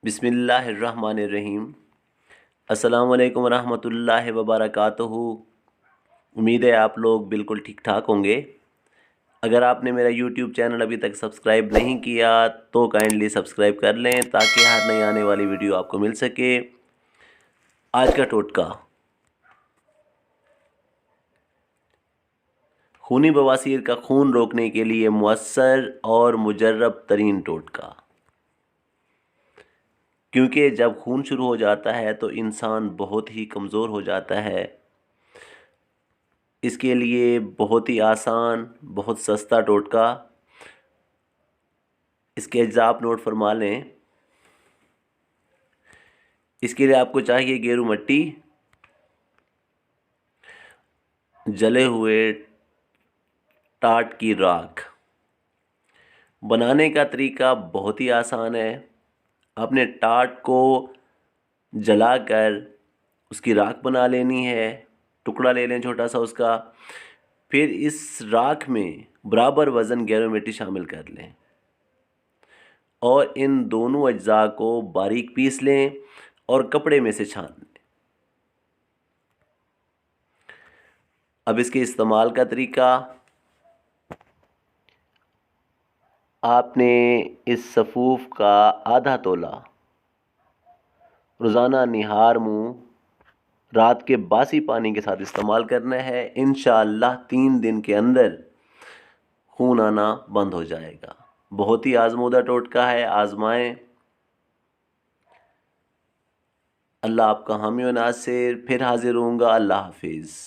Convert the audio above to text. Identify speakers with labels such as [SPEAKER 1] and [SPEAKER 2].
[SPEAKER 1] बिस्मिल्लाहिर्रहमानिर्रहीम। अस्सलामु अलैकुम रहमतुल्लाहि व बरकातुहू। उम्मीद है आप लोग बिल्कुल ठीक ठाक होंगे। अगर आपने मेरा यूट्यूब चैनल अभी तक सब्सक्राइब नहीं किया तो काइंडली सब्सक्राइब कर लें ताकि हर नई आने वाली वीडियो आपको मिल सके। आज का टोटका, खूनी बवासीर का खून रोकने के लिए मुअस्सर और मुजर्रब तरीन टोटका। क्योंकि जब खून शुरू हो जाता है तो इंसान बहुत ही कमज़ोर हो जाता है। इसके लिए बहुत ही आसान, बहुत सस्ता टोटका, इसके अज्जा आप नोट फरमा लें। इसके लिए आपको चाहिए गेरू मट्टी, जले हुए टाट की राख। बनाने का तरीका बहुत ही आसान है। आपने टाट को जलाकर उसकी राख बना लेनी है। टुकड़ा ले लें छोटा सा उसका। फिर इस राख में बराबर वज़न गेरू मिट्टी शामिल कर लें और इन दोनों अज्जा को बारीक पीस लें और कपड़े में से छान लें। अब इसके इस्तेमाल का तरीका, आपने इस सफ़ूफ का आधा तोला रोज़ाना निहार मुँह रात के बासी पानी के साथ इस्तेमाल करना है। इंशाअल्लाह 3 दिन के अंदर खून आना बंद हो जाएगा। बहुत ही आजमूदा टोटका है, आजमाएं। अल्लाह आपका हामी व नासिर। फिर हाजिर होऊंगा। अल्लाह हाफिज़।